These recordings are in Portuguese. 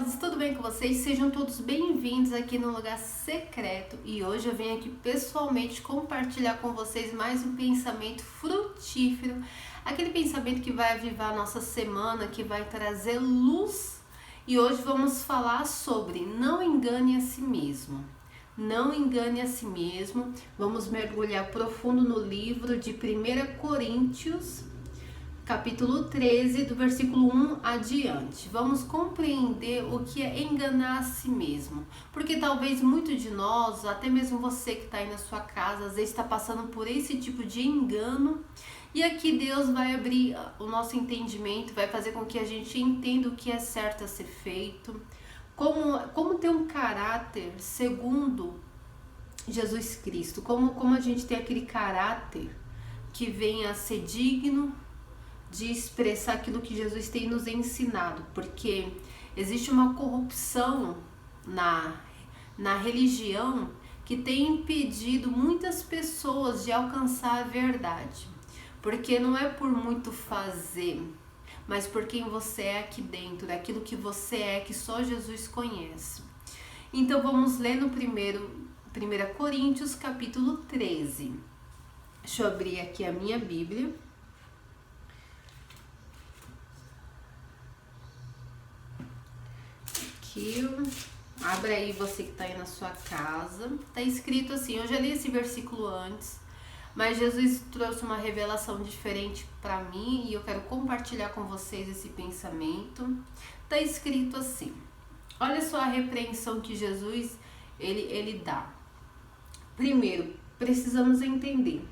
maravilhosos, tudo bem com vocês? Sejam todos bem-vindos aqui no Lugar Secreto e hoje eu venho aqui pessoalmente compartilhar com vocês mais um pensamento frutífero, aquele pensamento que vai avivar a nossa semana, que vai trazer luz. E hoje vamos falar sobre não engane a si mesmo. Não engane a si mesmo. Vamos mergulhar profundo no livro de 1 Coríntios, capítulo 13, do versículo 1 adiante. Vamos compreender o que é enganar a si mesmo. Porque talvez muito de nós, até mesmo você que está aí na sua casa, às vezes está passando por esse tipo de engano. E aqui Deus vai abrir o nosso entendimento, vai fazer com que a gente entenda o que é certo a ser feito. Como ter um caráter segundo Jesus Cristo. Como a gente tem aquele caráter que venha a ser digno de expressar aquilo que Jesus tem nos ensinado, porque existe uma corrupção na religião que tem impedido muitas pessoas de alcançar a verdade, porque não é por muito fazer, mas por quem você é aqui dentro, daquilo que você é, que só Jesus conhece. Então vamos ler no 1 Coríntios capítulo 13. Deixa eu abrir aqui a minha Bíblia. Aqui, abre aí você que está aí na sua casa. Está escrito assim, eu já li esse versículo antes, mas Jesus trouxe uma revelação diferente para mim e eu quero compartilhar com vocês esse pensamento. Está escrito assim, olha só a repreensão que Jesus ele dá. Primeiro, precisamos entender.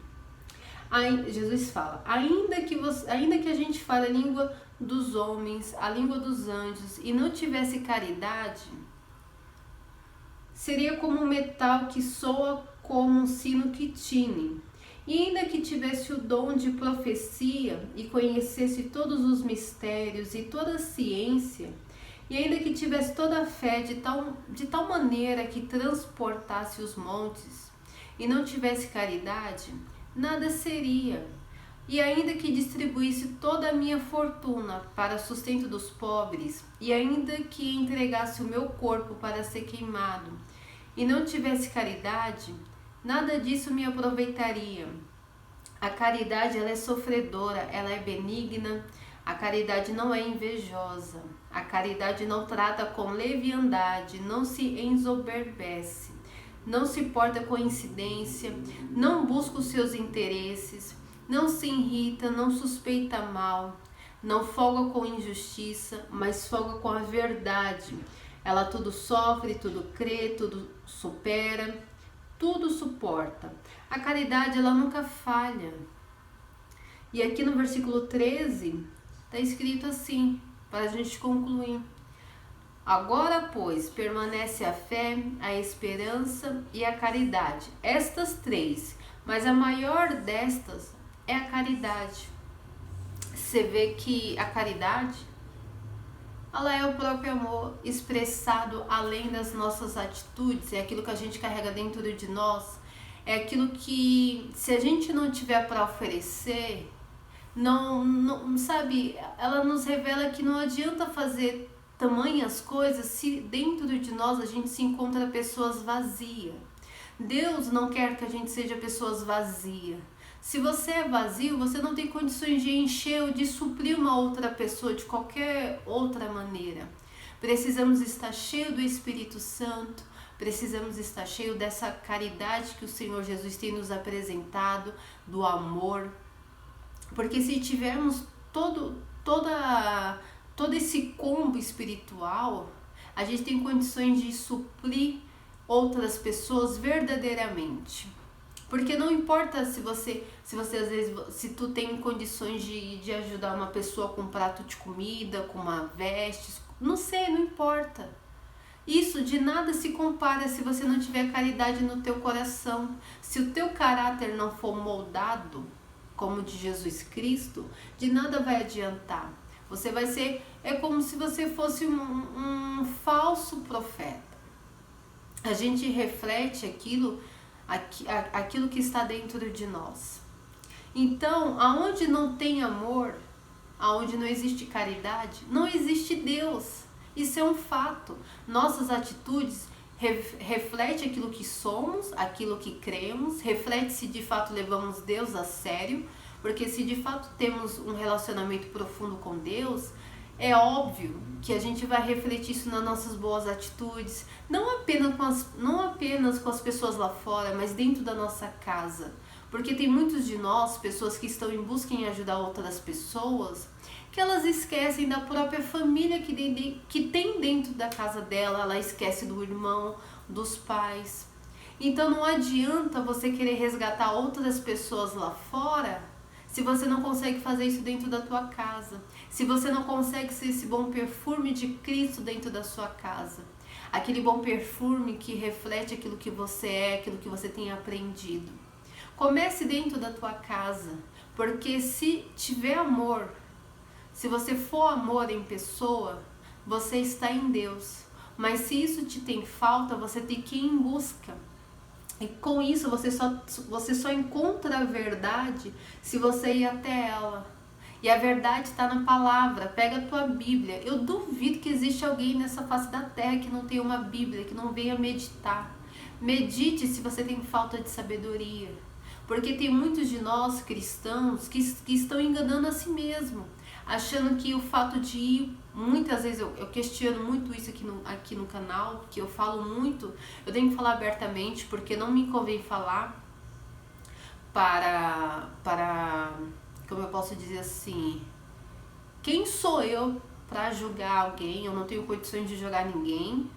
Aí, Jesus fala, ainda que a gente fale a língua dos homens, a língua dos anjos e não tivesse caridade, seria como um metal que soa como um sino que tine. E ainda que tivesse o dom de profecia e conhecesse todos os mistérios e toda a ciência, e ainda que tivesse toda a fé de tal maneira que transportasse os montes, e não tivesse caridade, nada seria. E ainda que distribuísse toda a minha fortuna para sustento dos pobres, e ainda que entregasse o meu corpo para ser queimado, e não tivesse caridade, nada disso me aproveitaria. A caridade, ela é sofredora, ela é benigna, a caridade não é invejosa, a caridade não trata com leviandade, não se ensoberbece, não se porta com incidência, não busca os seus interesses, não se irrita, não suspeita mal, não folga com injustiça, mas folga com a verdade. Ela tudo sofre, tudo crê, tudo supera, tudo suporta. A caridade, ela nunca falha. E aqui no versículo 13, está escrito assim, para a gente concluir. Agora, pois, permanece a fé, a esperança e a caridade. Estas três, mas a maior destas é a caridade. Você vê que a caridade, ela é o próprio amor expressado além das nossas atitudes, é aquilo que a gente carrega dentro de nós, é aquilo que, se a gente não tiver para oferecer, não sabe, ela nos revela que não adianta fazer tamanhas coisas se dentro de nós a gente se encontra pessoas vazias. Deus não quer que a gente seja pessoas vazias. Se você é vazio, você não tem condições de encher ou de suprir uma outra pessoa de qualquer outra maneira. Precisamos estar cheios do Espírito Santo, precisamos estar cheios dessa caridade que o Senhor Jesus tem nos apresentado, do amor. Porque se tivermos todo esse combo espiritual, a gente tem condições de suprir outras pessoas verdadeiramente. Porque não importa se você às vezes, se tu tem condições de ajudar uma pessoa com um prato de comida, com uma veste, não sei, não importa. Isso de nada se compara se você não tiver caridade no teu coração. Se o teu caráter não for moldado como de Jesus Cristo, de nada vai adiantar. Você vai ser, é como se você fosse um falso profeta. A gente reflete aquilo que está dentro de nós. Então, aonde não tem amor, aonde não existe caridade, não existe Deus. Isso é um fato. Nossas atitudes refletem aquilo que somos, aquilo que cremos, reflete se de fato levamos Deus a sério, porque se de fato temos um relacionamento profundo com Deus, é óbvio que a gente vai refletir isso nas nossas boas atitudes, não apenas com as pessoas lá fora, mas dentro da nossa casa. Porque tem muitos de nós, pessoas que estão em busca em ajudar outras pessoas, que elas esquecem da própria família que tem dentro da casa dela, ela esquece do irmão, dos pais. Então não adianta você querer resgatar outras pessoas lá fora, se você não consegue fazer isso dentro da tua casa, se você não consegue ser esse bom perfume de Cristo dentro da sua casa, aquele bom perfume que reflete aquilo que você é, aquilo que você tem aprendido. Comece dentro da tua casa, porque se tiver amor, se você for amor em pessoa, você está em Deus. Mas se isso te tem falta, você tem que ir em busca. E com isso você só encontra a verdade se você ir até ela. E a verdade está na palavra. Pega a tua Bíblia. Eu duvido que existe alguém nessa face da terra que não tenha uma Bíblia, que não venha meditar. Medite se você tem falta de sabedoria. Porque tem muitos de nós cristãos que estão enganando a si mesmo, achando que o fato de ir, muitas vezes eu questiono muito isso aqui no canal, que eu falo muito, eu tenho que falar abertamente, porque não me convém falar para como eu posso dizer assim, quem sou eu para julgar alguém? Eu não tenho condições de julgar ninguém,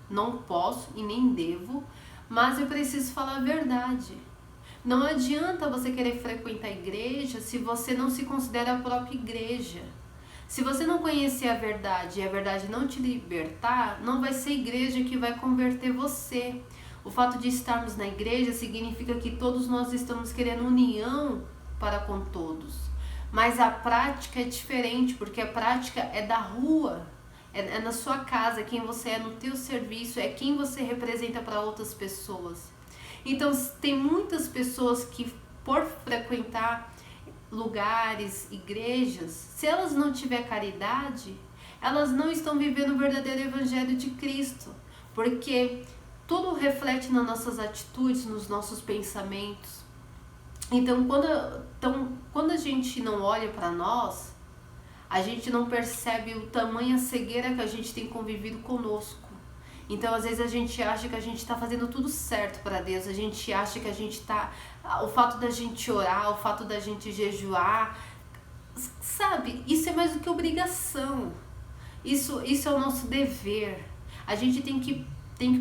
não posso e nem devo, mas eu preciso falar a verdade. Não adianta você querer frequentar a igreja se você não se considera a própria igreja. Se você não conhecer a verdade e a verdade não te libertar, não vai ser a igreja que vai converter você. O fato de estarmos na igreja significa que todos nós estamos querendo união para com todos. Mas a prática é diferente, porque a prática é da rua, é na sua casa, quem você é no teu serviço, é quem você representa para outras pessoas. Então, tem muitas pessoas que, por frequentar lugares, igrejas, se elas não tiverem caridade, elas não estão vivendo o verdadeiro evangelho de Cristo, porque tudo reflete nas nossas atitudes, nos nossos pensamentos. Então, quando a gente não olha para nós, a gente não percebe o tamanho cegueira que a gente tem convivido conosco. Então, às vezes a gente acha que a gente está fazendo tudo certo para Deus, a gente acha que a gente está... O fato da gente orar, o fato da gente jejuar, sabe? Isso é mais do que obrigação. Isso é o nosso dever. A gente tem que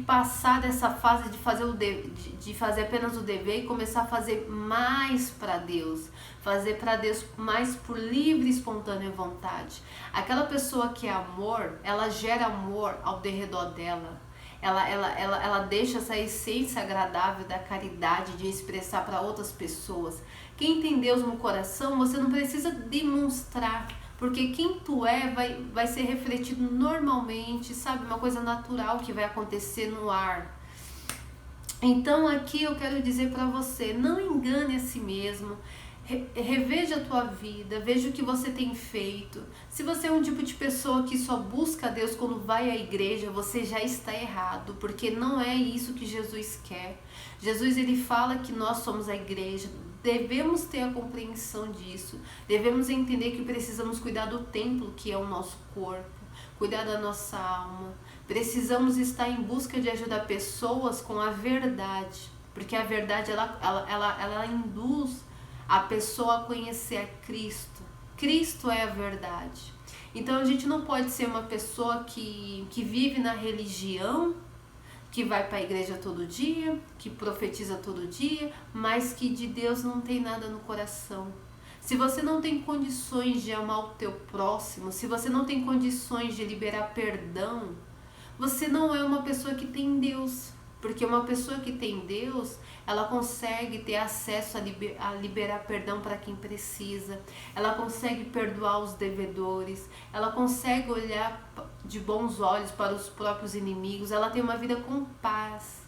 passar dessa fase de fazer apenas o dever e começar a fazer mais para Deus. Fazer para Deus mais por livre e espontânea vontade. Aquela pessoa que é amor, ela gera amor ao derredor dela. Ela deixa essa essência agradável da caridade de expressar para outras pessoas. Quem tem Deus no coração, você não precisa demonstrar, porque quem tu é vai ser refletido normalmente, sabe? Uma coisa natural que vai acontecer no ar. Então aqui eu quero dizer para você, não engane a si mesmo. Reveja a tua vida, veja o que você tem feito. Se você é um tipo de pessoa que só busca a Deus quando vai à igreja, você já está errado, porque não é isso que Jesus quer. Jesus, ele fala que nós somos a igreja, devemos ter a compreensão disso, devemos entender que precisamos cuidar do templo que é o nosso corpo, cuidar da nossa alma, precisamos estar em busca de ajudar pessoas com a verdade, porque a verdade ela induz a pessoa a conhecer a Cristo. Cristo é a verdade. Então a gente não pode ser uma pessoa que vive na religião, que vai para a igreja todo dia, que profetiza todo dia, mas que de Deus não tem nada no coração. Se você não tem condições de amar o teu próximo, se você não tem condições de liberar perdão, você não é uma pessoa que tem Deus. Porque uma pessoa que tem Deus, ela consegue ter acesso a liberar perdão para quem precisa, ela consegue perdoar os devedores, ela consegue olhar de bons olhos para os próprios inimigos, ela tem uma vida com paz.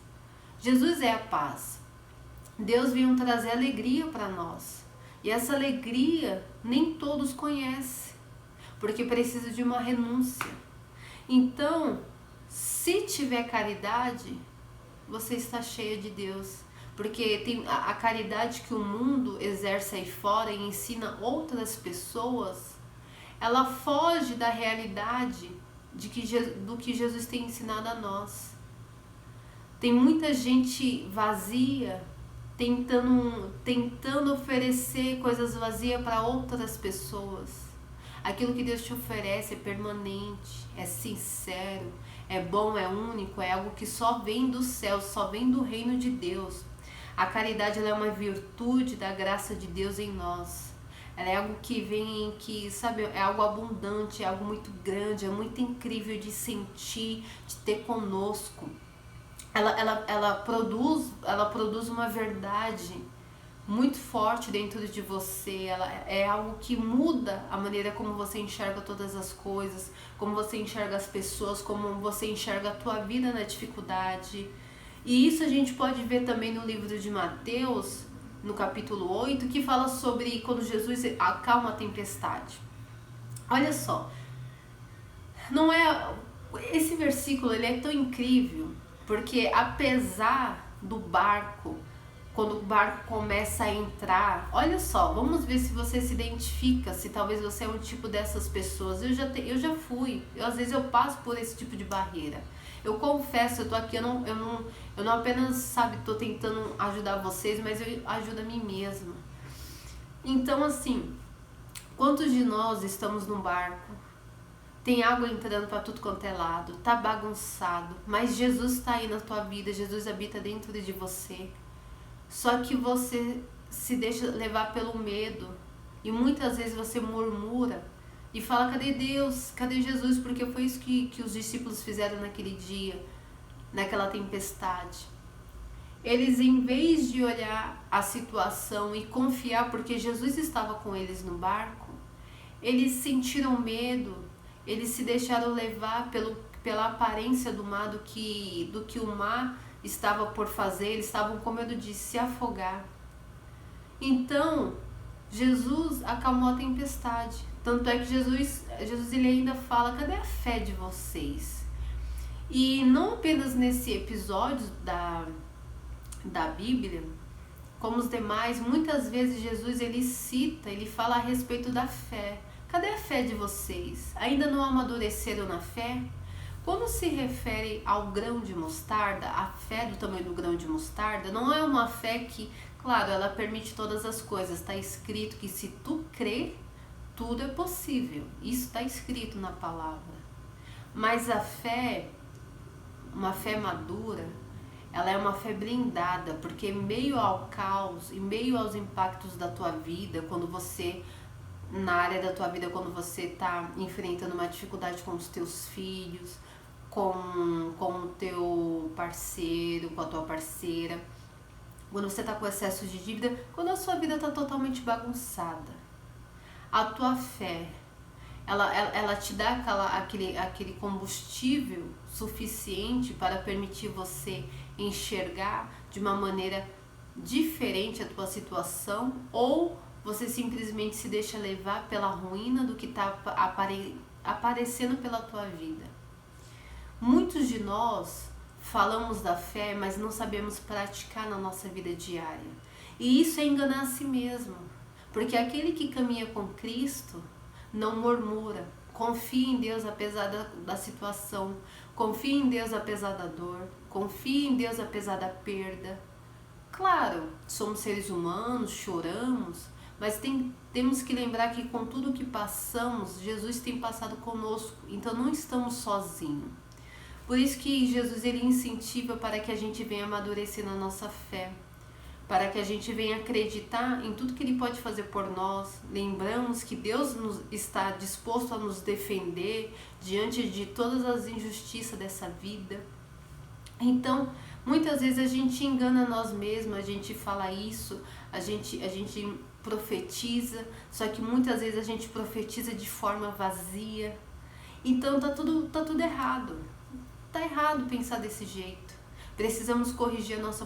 Jesus é a paz. Deus veio trazer alegria para nós. E essa alegria nem todos conhecem, porque precisa de uma renúncia. Então, se tiver caridade, você está cheia de Deus. Porque tem a caridade que o mundo exerce aí fora e ensina outras pessoas, ela foge da realidade do que Jesus tem ensinado a nós. Tem muita gente vazia tentando oferecer coisas vazias para outras pessoas. Aquilo que Deus te oferece é permanente, é sincero, é bom, é único, é algo que só vem do céu, só vem do reino de Deus. A caridade, ela é uma virtude da graça de Deus em nós. Ela é algo que vem, sabe, é algo abundante, é algo muito grande, é muito incrível de sentir, de ter conosco. Ela produz uma verdade muito forte dentro de você. Ela é algo que muda a maneira como você enxerga todas as coisas, como você enxerga as pessoas, como você enxerga a tua vida na dificuldade. E isso a gente pode ver também no livro de Mateus, no capítulo 8, que fala sobre quando Jesus acalma a tempestade. Olha só, não é, esse versículo ele é tão incrível, porque apesar do barco, quando o barco começa a entrar, olha só, vamos ver se você se identifica, se talvez você é um tipo dessas pessoas. Eu já fui, às vezes eu passo por esse tipo de barreira. Eu confesso, eu tô aqui, eu não apenas, sabe, tô tentando ajudar vocês, mas eu ajudo a mim mesma. Então, assim, quantos de nós estamos num barco, tem água entrando para tudo quanto é lado, tá bagunçado, mas Jesus tá aí na tua vida, Jesus habita dentro de você. Só que você se deixa levar pelo medo e muitas vezes você murmura e fala: cadê Deus? Cadê Jesus? Porque foi isso que os discípulos fizeram naquele dia, naquela tempestade. Eles, em vez de olhar a situação e confiar, porque Jesus estava com eles no barco, eles sentiram medo, eles se deixaram levar pela aparência do mar, do que o mar estava por fazer. Eles estavam com medo de se afogar. Então, Jesus acalmou a tempestade. Tanto é que Jesus ele ainda fala: cadê a fé de vocês? E não apenas nesse episódio da Bíblia, como os demais, muitas vezes Jesus ele fala a respeito da fé. Cadê a fé de vocês? Ainda não amadureceram na fé? Quando se refere ao grão de mostarda, a fé do tamanho do grão de mostarda, não é uma fé que, claro, ela permite todas as coisas. Está escrito que se tu crer, tudo é possível. Isso está escrito na palavra. Mas a fé, uma fé madura, ela é uma fé blindada, porque em meio ao caos, em meio aos impactos da tua vida, quando você, na área da tua vida, quando você está enfrentando uma dificuldade com os teus filhos, com o teu parceiro, com a tua parceira, quando você está com excesso de dívida, quando a sua vida está totalmente bagunçada, a tua fé, ela te dá aquele combustível suficiente para permitir você enxergar de uma maneira diferente a tua situação, ou você simplesmente se deixa levar pela ruína do que está aparecendo pela tua vida. Muitos de nós falamos da fé, mas não sabemos praticar na nossa vida diária. E isso é enganar a si mesmo. Porque aquele que caminha com Cristo não murmura. Confia em Deus apesar da situação. Confia em Deus apesar da dor. Confia em Deus apesar da perda. Claro, somos seres humanos, choramos, mas temos que lembrar que com tudo que passamos, Jesus tem passado conosco. Então não estamos sozinhos. Por isso que Jesus ele incentiva para que a gente venha amadurecer na nossa fé, para que a gente venha acreditar em tudo que Ele pode fazer por nós. Lembramos que Deus está disposto a nos defender diante de todas as injustiças dessa vida. Então, muitas vezes a gente engana nós mesmos, a gente fala isso, a gente profetiza, só que muitas vezes a gente profetiza de forma vazia. Então tá tudo errado. Tá errado pensar desse jeito. Precisamos corrigir a nossa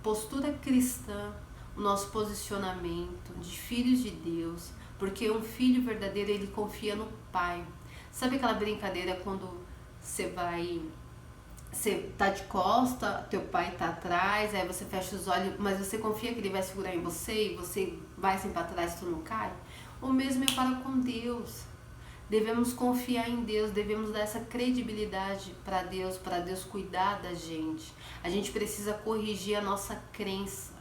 postura cristã, o nosso posicionamento de filhos de Deus, porque um filho verdadeiro ele confia no Pai. Sabe aquela brincadeira quando você tá de costa, teu pai tá atrás, aí você fecha os olhos, mas você confia que ele vai segurar em você e você vai assim para trás e tu não cai? O mesmo é para com Deus. Devemos confiar em Deus, devemos dar essa credibilidade para Deus cuidar da gente. A gente precisa corrigir a nossa crença,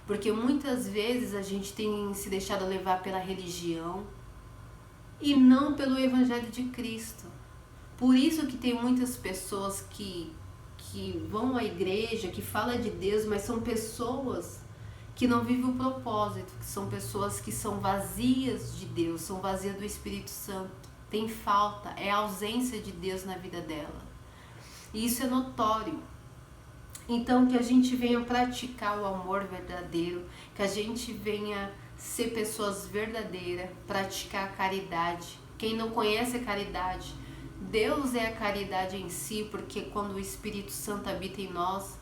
porque muitas vezes a gente tem se deixado levar pela religião e não pelo Evangelho de Cristo. Por isso que tem muitas pessoas que vão à igreja, que falam de Deus, mas são pessoas que não vivem o propósito, que são pessoas que são vazias de Deus, são vazias do Espírito Santo. Tem falta, é a ausência de Deus na vida dela. E isso é notório. Então, que a gente venha praticar o amor verdadeiro, que a gente venha ser pessoas verdadeiras, praticar a caridade. Quem não conhece a caridade, Deus é a caridade em si, porque quando o Espírito Santo habita em nós,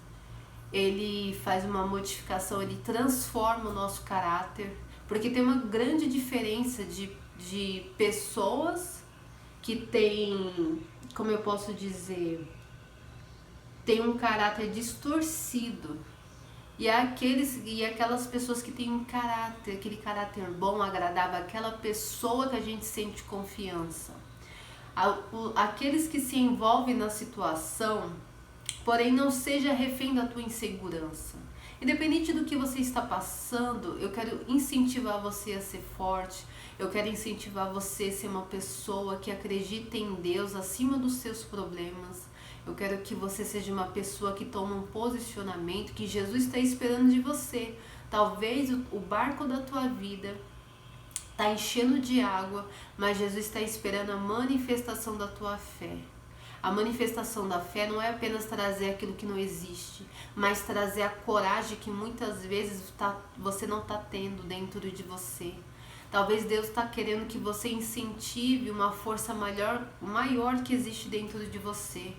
ele faz uma modificação, ele transforma o nosso caráter, porque tem uma grande diferença de pessoas que têm, como eu posso dizer, tem um caráter distorcido e aquelas pessoas que têm um caráter, aquele caráter bom, agradável, aquela pessoa que a gente sente confiança. Aqueles que se envolvem na situação, porém não seja refém da tua insegurança. Independente do que você está passando, eu quero incentivar você a ser forte, eu quero incentivar você a ser uma pessoa que acredita em Deus acima dos seus problemas. Eu quero que você seja uma pessoa que toma um posicionamento que Jesus está esperando de você. Talvez o barco da tua vida está enchendo de água, mas Jesus está esperando a manifestação da tua fé. A manifestação da fé não é apenas trazer aquilo que não existe, mas trazer a coragem que muitas vezes você não está tendo dentro de você. Talvez Deus está querendo que você incentive uma força maior que existe dentro de você.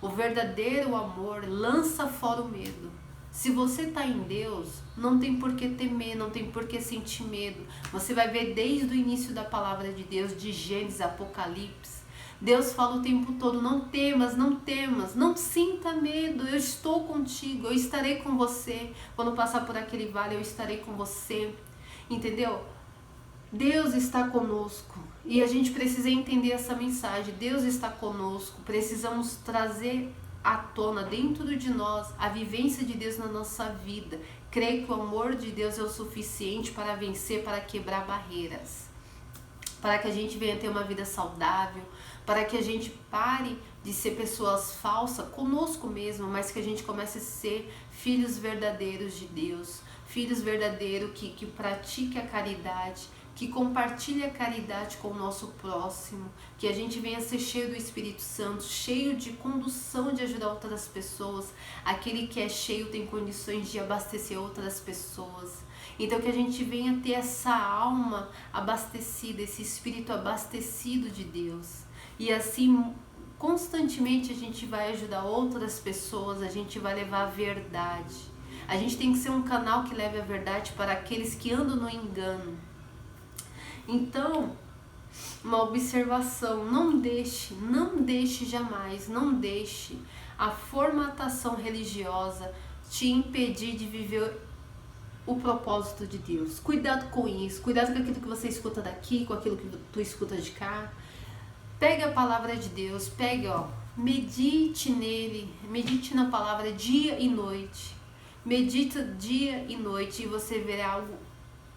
O verdadeiro amor lança fora o medo. Se você está em Deus, não tem por que temer, não tem por que sentir medo. Você vai ver desde o início da palavra de Deus, de Gênesis, Apocalipse. Deus fala o tempo todo, não temas, não temas, não sinta medo, eu estou contigo, eu estarei com você. Quando passar por aquele vale, eu estarei com você. Entendeu? Deus está conosco e a gente precisa entender essa mensagem. Deus está conosco, precisamos trazer à tona dentro de nós a vivência de Deus na nossa vida. Creio que o amor de Deus é o suficiente para vencer, para quebrar barreiras, para que a gente venha ter uma vida saudável, para que a gente pare de ser pessoas falsas conosco mesmo, mas que a gente comece a ser filhos verdadeiros de Deus, filhos verdadeiros que pratique a caridade, que compartilhe a caridade com o nosso próximo, que a gente venha ser cheio do Espírito Santo, cheio de condução de ajudar outras pessoas. Aquele que é cheio tem condições de abastecer outras pessoas. Então que a gente venha ter essa alma abastecida, esse espírito abastecido de Deus. E assim, constantemente a gente vai ajudar outras pessoas, a gente vai levar a verdade. A gente tem que ser um canal que leve a verdade para aqueles que andam no engano. Então, uma observação, não deixe jamais, não deixe a formatação religiosa te impedir de viver o propósito de Deus. Cuidado com isso, cuidado com aquilo que você escuta daqui, com aquilo que tu escuta de cá. Pega a palavra de Deus, medite nele, medite na palavra dia e noite. Medita dia e noite e você verá algo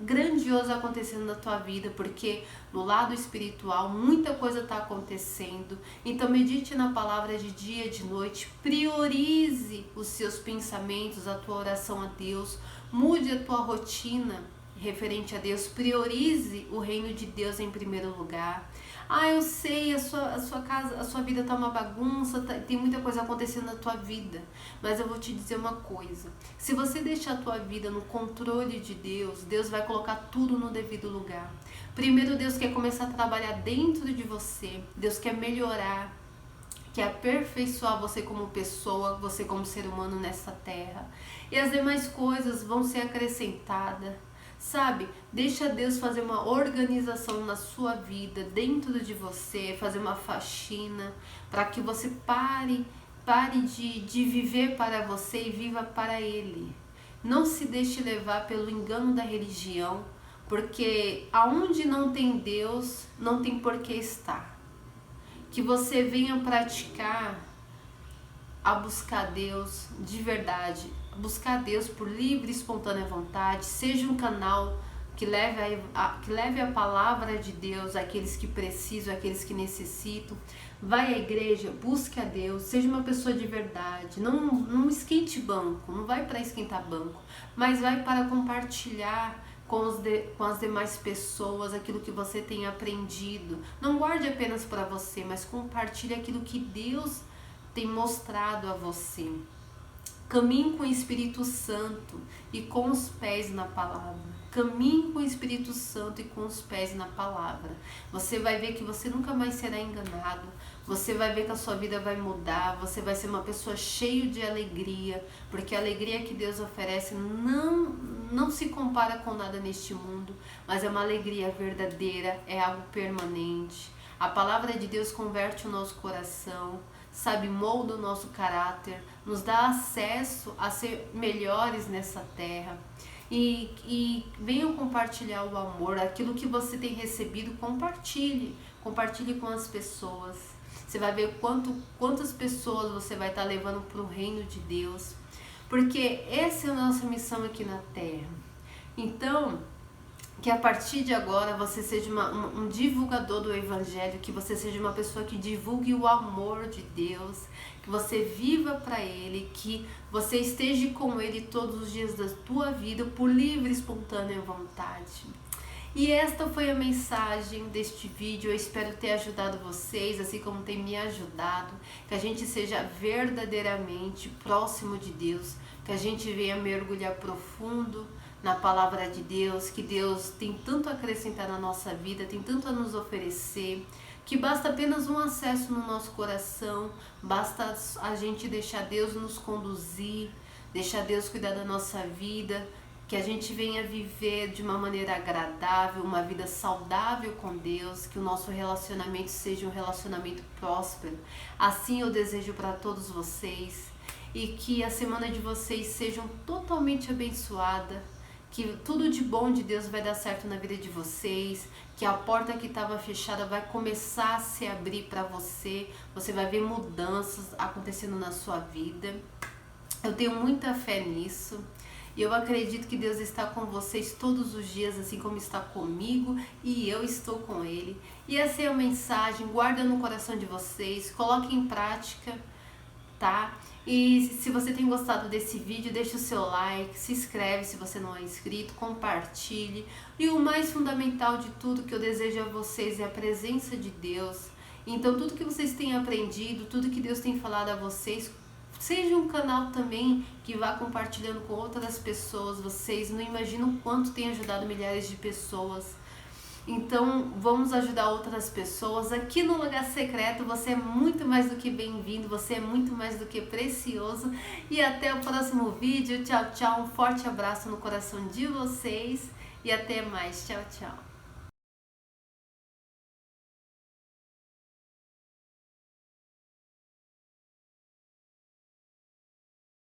grandioso acontecendo na tua vida, porque no lado espiritual muita coisa está acontecendo. Então medite na palavra de dia e de noite, priorize os seus pensamentos, a tua oração a Deus, mude a tua rotina referente a Deus, priorize o reino de Deus em primeiro lugar. Eu sei, a sua casa, a sua vida tá uma bagunça, tem muita coisa acontecendo na tua vida, mas eu vou te dizer uma coisa: se você deixar a tua vida no controle de Deus, Deus vai colocar tudo no devido lugar. Primeiro, Deus quer começar a trabalhar dentro de você, Deus quer melhorar, quer aperfeiçoar você como pessoa, você como ser humano nessa terra, e as demais coisas vão ser acrescentadas. Sabe? Deixa Deus fazer uma organização na sua vida, dentro de você, fazer uma faxina, para que você pare de viver para você e viva para Ele. Não se deixe levar pelo engano da religião, porque aonde não tem Deus, não tem por que estar. Que você venha praticar a buscar Deus de verdade, buscar Deus por livre e espontânea vontade, seja um canal que leve a palavra de Deus àqueles que precisam, àqueles que necessitam. Vai à igreja, busque a Deus, seja uma pessoa de verdade, não esquente banco, não vai para esquentar banco, mas vai para compartilhar com as demais pessoas aquilo que você tem aprendido. Não guarde apenas para você, mas compartilhe aquilo que Deus tem mostrado a você. Caminhe com o Espírito Santo e com os pés na palavra. Caminhe com o Espírito Santo e com os pés na palavra. Você vai ver que você nunca mais será enganado. Você vai ver que a sua vida vai mudar. Você vai ser uma pessoa cheia de alegria, porque a alegria que Deus oferece não se compara com nada neste mundo, mas é uma alegria verdadeira, é algo permanente. A palavra de Deus converte o nosso coração, sabe, molda o nosso caráter, nos dá acesso a ser melhores nessa terra. E venham compartilhar o amor, aquilo que você tem recebido, compartilhe com as pessoas. Você vai ver quantas pessoas você vai estar levando para o reino de Deus, porque essa é a nossa missão aqui na terra. Então, que a partir de agora você seja um divulgador do Evangelho, que você seja uma pessoa que divulgue o amor de Deus, que você viva para Ele, que você esteja com Ele todos os dias da tua vida por livre e espontânea vontade. E esta foi a mensagem deste vídeo. Eu espero ter ajudado vocês, assim como tem me ajudado, que a gente seja verdadeiramente próximo de Deus, que a gente venha mergulhar profundo na palavra de Deus, que Deus tem tanto a acrescentar na nossa vida, tem tanto a nos oferecer, que basta apenas um acesso no nosso coração, basta a gente deixar Deus nos conduzir, deixar Deus cuidar da nossa vida, que a gente venha viver de uma maneira agradável, uma vida saudável com Deus, que o nosso relacionamento seja um relacionamento próspero. Assim eu desejo para todos vocês, e que a semana de vocês seja totalmente abençoada, que tudo de bom de Deus vai dar certo na vida de vocês, que a porta que estava fechada vai começar a se abrir para você, você vai ver mudanças acontecendo na sua vida. Eu tenho muita fé nisso, e eu acredito que Deus está com vocês todos os dias, assim como está comigo, e eu estou com Ele. E essa é a mensagem, guarda no coração de vocês, coloque em prática, tá? E se você tem gostado desse vídeo, deixa o seu like, se inscreve se você não é inscrito, compartilhe. E o mais fundamental de tudo que eu desejo a vocês é a presença de Deus. Então tudo que vocês têm aprendido, tudo que Deus tem falado a vocês, seja um canal também que vá compartilhando com outras pessoas. Vocês não imaginam quanto tem ajudado milhares de pessoas. Então vamos ajudar outras pessoas. Aqui no Lugar Secreto você é muito mais do que bem-vindo, você é muito mais do que precioso. E até o próximo vídeo. Tchau, tchau. Um forte abraço no coração de vocês e até mais. Tchau, tchau.